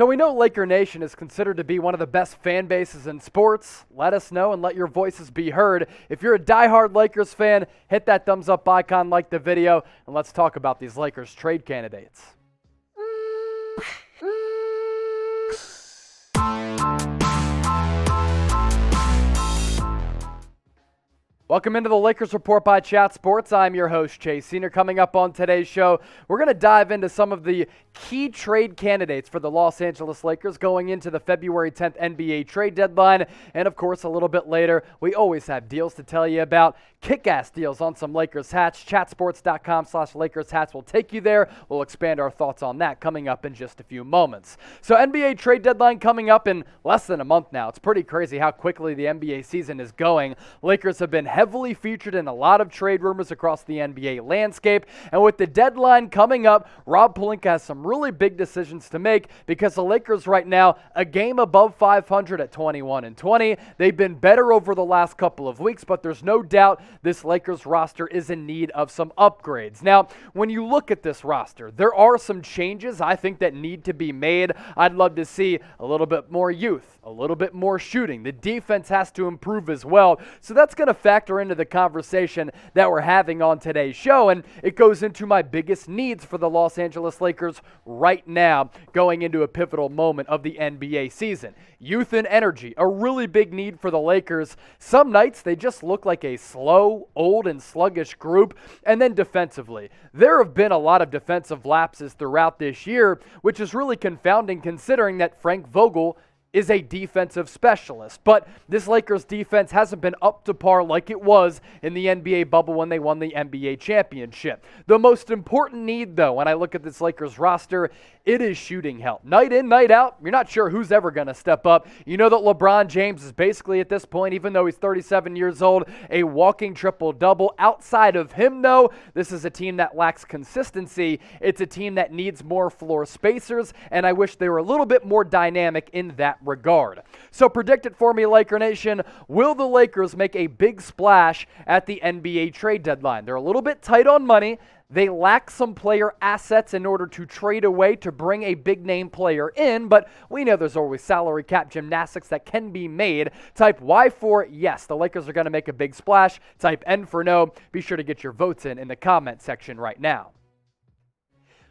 So we know Laker Nation is considered to be one of the best fan bases in sports. Let us know and let your voices be heard. If you're a diehard Lakers fan, hit that thumbs up icon, like the video, and let's talk about these Lakers trade candidates. Welcome into the Lakers Report by Chat Sports. I'm your host, Chase Senior. Coming up on today's show, we're going to dive into some of the key trade candidates for the Los Angeles Lakers going into the February 10th NBA trade deadline. And of course, a little bit later, we always have deals to tell you about. Kick-ass deals on some Lakers hats. Chatsports.com/Lakers hats will take you there. We'll expand our thoughts on that coming up in just a few moments. So NBA trade deadline coming up in less than a month now. It's pretty crazy how quickly the NBA season is going. Lakers have been heavily featured in a lot of trade rumors across the NBA landscape. And with the deadline coming up, Rob Pelinka has some really big decisions to make because the Lakers right now, a game above 500 at 21-20. They've been better over the last couple of weeks, but there's no doubt this Lakers roster is in need of some upgrades. Now, when you look at this roster, there are some changes I think that need to be made. I'd love to see a little bit more youth, a little bit more shooting. The defense has to improve as well. So that's going to factor into the conversation that we're having on today's show, and it goes into my biggest needs for the Los Angeles Lakers right now going into a pivotal moment of the NBA season. Youth and energy, a really big need for the Lakers. Some nights they just look like a slow, old, and sluggish group. And then defensively, there have been a lot of defensive lapses throughout this year, which is really confounding considering that Frank Vogel is a defensive specialist. But this Lakers defense hasn't been up to par like it was in the NBA bubble when they won the NBA championship. The most important need, though, when I look at this Lakers roster, it is shooting help. Night in, night out, you're not sure who's ever going to step up. You know that LeBron James is basically at this point, even though he's 37 years old, a walking triple-double. Outside of him, though, this is a team that lacks consistency. It's a team that needs more floor spacers, and I wish they were a little bit more dynamic in that regard. So predict it for me, Laker Nation. Will the Lakers make a big splash at the NBA trade deadline? They're a little bit tight on money. They lack some player assets in order to trade away to bring a big-name player in, but we know there's always salary cap gymnastics that can be made. Type Y for yes, the Lakers are going to make a big splash. Type N for no. Be sure to get your votes in the comment section right now.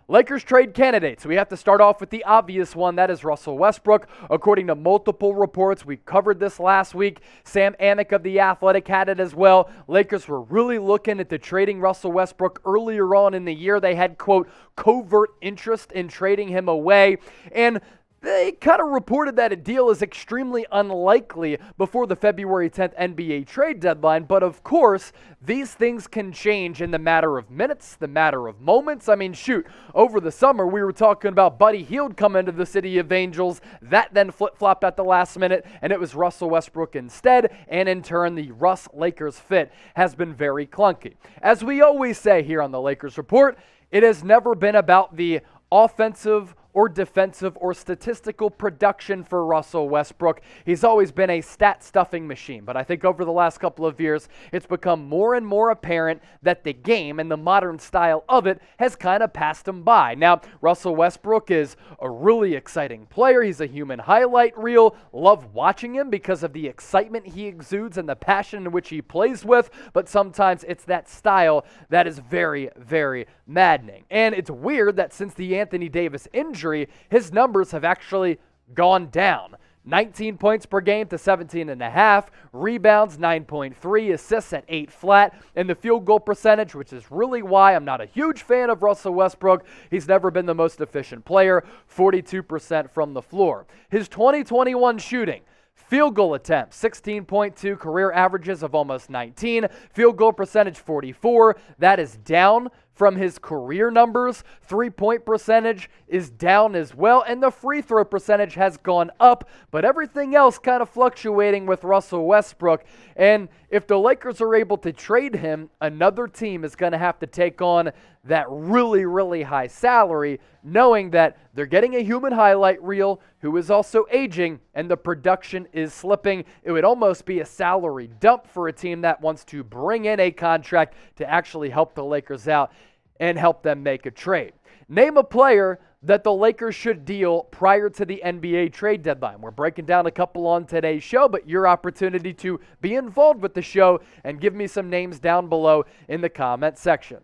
Lakers trade candidates. We have to start off with the obvious one. That is Russell Westbrook. According to multiple reports, we covered this last week. Sam Amick of The Athletic had it as well. Lakers were really looking at the trading Russell Westbrook earlier on in the year. They had, quote, covert interest in trading him away. And they kind of reported that a deal is extremely unlikely before the February 10th NBA trade deadline. But of course, these things can change in the matter of minutes, the matter of moments. I mean, shoot, over the summer, we were talking about Buddy Hield coming to the City of Angels. That then flip-flopped at the last minute, and it was Russell Westbrook instead. And in turn, the Russ-Lakers fit has been very clunky. As we always say here on the Lakers Report, it has never been about the offensive or defensive or statistical production for Russell Westbrook. He's always been a stat-stuffing machine, but I think over the last couple of years, it's become more and more apparent that the game and the modern style of it has kind of passed him by. Now, Russell Westbrook is a really exciting player. He's a human highlight reel. Love watching him because of the excitement he exudes and the passion in which he plays with, but sometimes it's that style that is very, very maddening. And it's weird that since the Anthony Davis injury, his numbers have actually gone down. 19 points per game to 17.5, rebounds 9.3, assists at 8 flat, and the field goal percentage, which is really why I'm not a huge fan of Russell Westbrook. He's never been the most efficient player, 42% from the floor. His 2021 shooting, field goal attempts, 16.2, career averages of almost 19, field goal percentage 44. That is down from his career numbers. 3-point percentage is down as well, and the free throw percentage has gone up, but everything else kind of fluctuating with Russell Westbrook. And if the Lakers are able to trade him, another team is going to have to take on that really, really high salary, knowing that they're getting a human highlight reel who is also aging and the production is slipping. It would almost be a salary dump for a team that wants to bring in a contract to actually help the Lakers out and help them make a trade. Name a player that the Lakers should deal prior to the NBA trade deadline. We're breaking down a couple on today's show, but your opportunity to be involved with the show and give me some names down below in the comment section.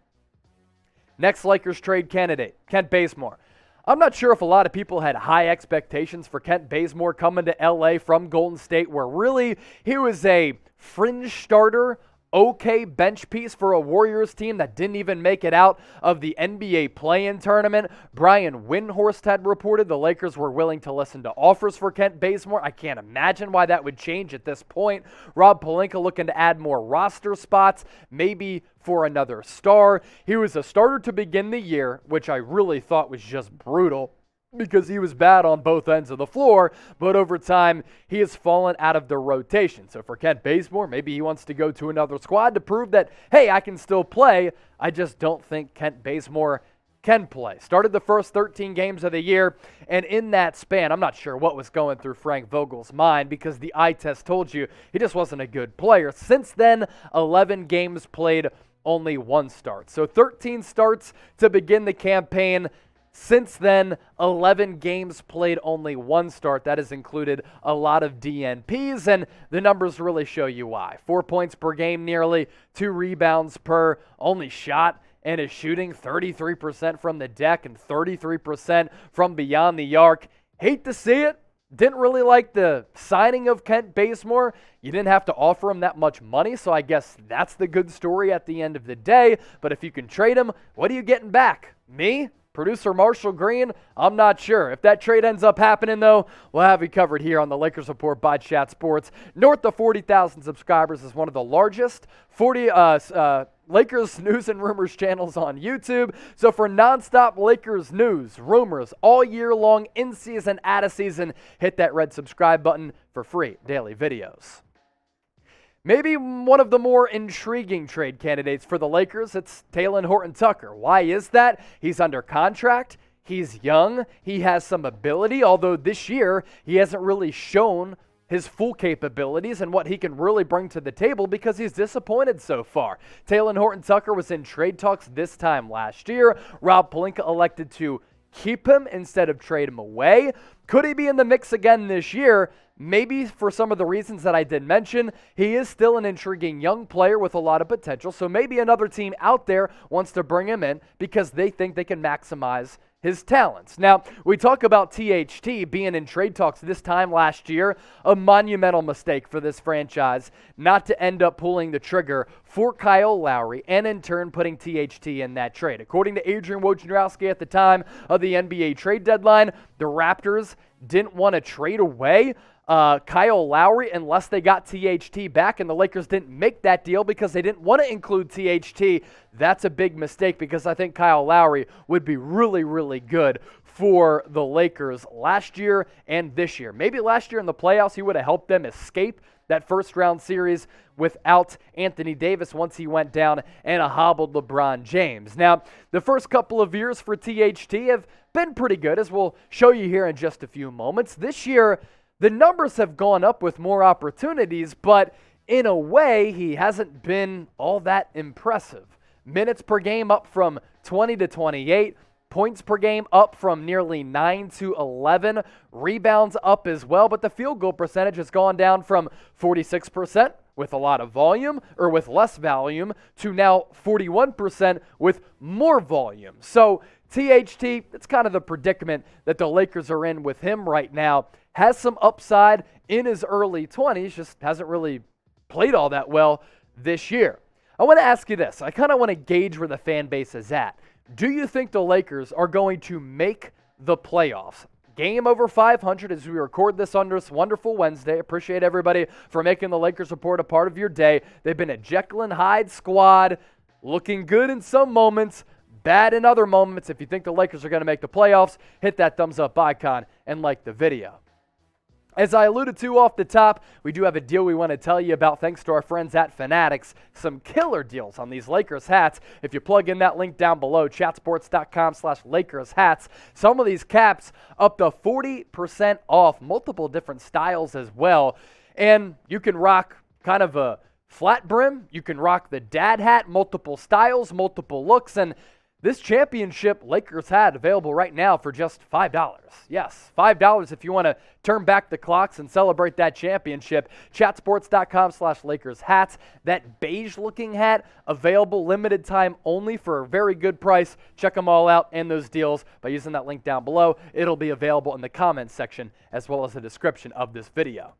Next Lakers trade candidate, Kent Bazemore. I'm not sure if a lot of people had high expectations for Kent Bazemore coming to LA from Golden State, where really he was a fringe starter, okay bench piece for a Warriors team that didn't even make it out of the NBA play-in tournament. Brian Windhorst had reported the Lakers were willing to listen to offers for Kent Bazemore. I can't imagine why that would change at this point. Rob Pelinka looking to add more roster spots, maybe for another star. He was a starter to begin the year, which I really thought was just brutal, because he was bad on both ends of the floor, but over time, he has fallen out of the rotation. So for Kent Bazemore, maybe he wants to go to another squad to prove that, hey, I can still play. I just don't think Kent Bazemore can play. Started the first 13 games of the year, and in that span, I'm not sure what was going through Frank Vogel's mind, because the eye test told you he just wasn't a good player. Since then, 11 games played, only 1 start. So 13 starts to begin the campaign. Since then, 11 games played, only 1 start. That has included a lot of DNPs, and the numbers really show you why. 4 points per game nearly, 2 rebounds per, only shot and is shooting 33% from the deck and 33% from beyond the arc. Hate to see it. Didn't really like the signing of Kent Bazemore. You didn't have to offer him that much money, so I guess that's the good story at the end of the day. But if you can trade him, what are you getting back? Me? Producer Marshall Green? I'm not sure. If that trade ends up happening, though, we'll have you covered here on the Lakers Report by Chat Sports. North of 40,000 subscribers is one of the largest Lakers news and rumors channels on YouTube. So for nonstop Lakers news, rumors, all year long, in season, out of season, hit that red subscribe button for free daily videos. Maybe one of the more intriguing trade candidates for the Lakers, it's Talen Horton-Tucker. Why is that? He's under contract. He's young. He has some ability, although this year he hasn't really shown his full capabilities and what he can really bring to the table because he's disappointed so far. Talen Horton-Tucker was in trade talks this time last year. Rob Pelinka elected to keep him instead of trade him away. Could he be in the mix again this year? Maybe for some of the reasons that I did mention. He is still an intriguing young player with a lot of potential, so maybe another team out there wants to bring him in because they think they can maximize his talents. Now, we talk about THT being in trade talks this time last year, a monumental mistake for this franchise not to end up pulling the trigger for Kyle Lowry and in turn putting THT in that trade. According to Adrian Wojnarowski at the time of the NBA trade deadline, the Raptors didn't want to trade away Kyle Lowry unless they got THT back, and the Lakers didn't make that deal because they didn't want to include THT. That's a big mistake because I think Kyle Lowry would be really, really good for the Lakers last year and this year. Maybe last year in the playoffs he would have helped them escape that first-round series without Anthony Davis once he went down and hobbled LeBron James. Now, the first couple of years for THT have been pretty good, as we'll show you here in just a few moments. This year, the numbers have gone up with more opportunities, but in a way, he hasn't been all that impressive. Minutes per game up from 20 to 28. Points per game up from nearly 9 to 11. Rebounds up as well, but the field goal percentage has gone down from 46% with a lot of volume, or with less volume, to now 41% with more volume. So THT, it's kind of the predicament that the Lakers are in with him right now. Has some upside in his early 20s, just hasn't really played all that well this year. I want to ask you this. I kind of want to gauge where the fan base is at. Do you think the Lakers are going to make the playoffs? Game over 500 as we record this on this wonderful Wednesday. Appreciate everybody for making the Lakers Report a part of your day. They've been a Jekyll and Hyde squad, looking good in some moments, bad in other moments. If you think the Lakers are going to make the playoffs, hit that thumbs up icon and like the video. As I alluded to off the top, we do have a deal we want to tell you about thanks to our friends at Fanatics. Some killer deals on these Lakers hats. If you plug in that link down below, chatsports.com/Lakers hats, some of these caps up to 40% off, multiple different styles as well. And you can rock kind of a flat brim. You can rock the dad hat, multiple styles, multiple looks, and This championship Lakers had available right now for just $5. Yes, $5 if you want to turn back the clocks and celebrate that championship. Chatsports.com/Lakers hats. That beige-looking hat available limited time only for a very good price. Check them all out and those deals by using that link down below. It'll be available in the comments section as well as the description of this video.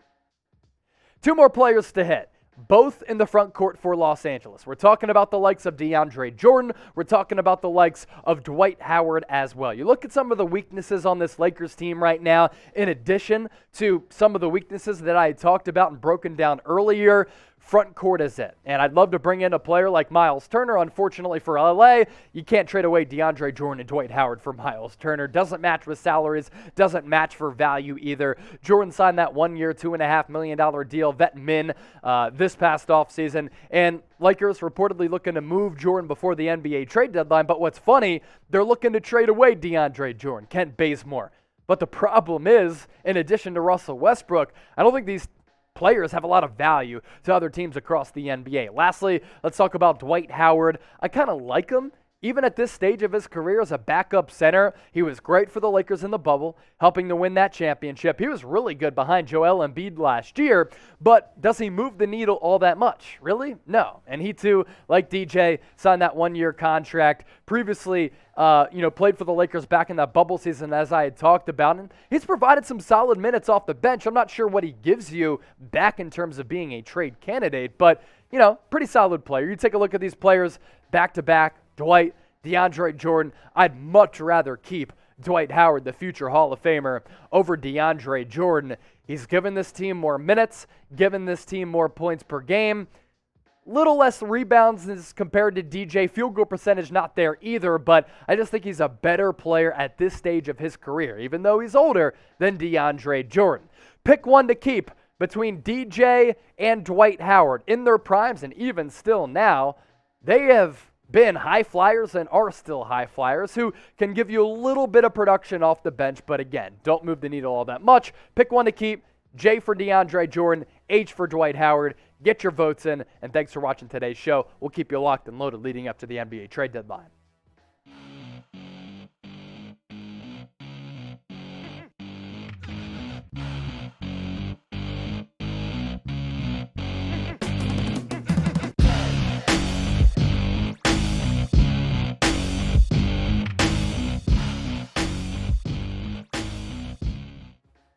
Two more players to hit, both in the front court for Los Angeles. We're talking about the likes of DeAndre Jordan. We're talking about the likes of Dwight Howard as well. You look at some of the weaknesses on this Lakers team right now, in addition to some of the weaknesses that I had talked about and broken down earlier. Front court is it. And I'd love to bring in a player like Miles Turner. Unfortunately for LA, you can't trade away DeAndre Jordan and Dwight Howard for Miles Turner. Doesn't match with salaries, doesn't match for value either. Jordan signed that 1 year, $2.5 million deal, vet min, this past offseason. And Lakers reportedly looking to move Jordan before the NBA trade deadline. But what's funny, they're looking to trade away DeAndre Jordan, Kent Bazemore. But the problem is, in addition to Russell Westbrook, I don't think these players have a lot of value to other teams across the NBA. Lastly, let's talk about Dwight Howard. I kind of like him. Even at this stage of his career as a backup center, he was great for the Lakers in the bubble, helping to win that championship. He was really good behind Joel Embiid last year, but does he move the needle all that much? Really? No. And he too, like DJ, signed that 1 year contract. Previously, played for the Lakers back in that bubble season, as I had talked about. And he's provided some solid minutes off the bench. I'm not sure what he gives you back in terms of being a trade candidate, but, pretty solid player. You take a look at these players back-to-back, Dwight, DeAndre Jordan. I'd much rather keep Dwight Howard, the future Hall of Famer, over DeAndre Jordan. He's given this team more minutes, given this team more points per game. Little less rebounds as compared to DJ. Field goal percentage not there either, but I just think he's a better player at this stage of his career, even though he's older than DeAndre Jordan. Pick one to keep between DJ and Dwight Howard. In their primes, and even still now, they have been high flyers and are still high flyers who can give you a little bit of production off the bench, but again, don't move the needle all that much. Pick one to keep. J for DeAndre Jordan, H for Dwight Howard. Get your votes in, and thanks for watching today's show. We'll keep you locked and loaded leading up to the NBA trade deadline.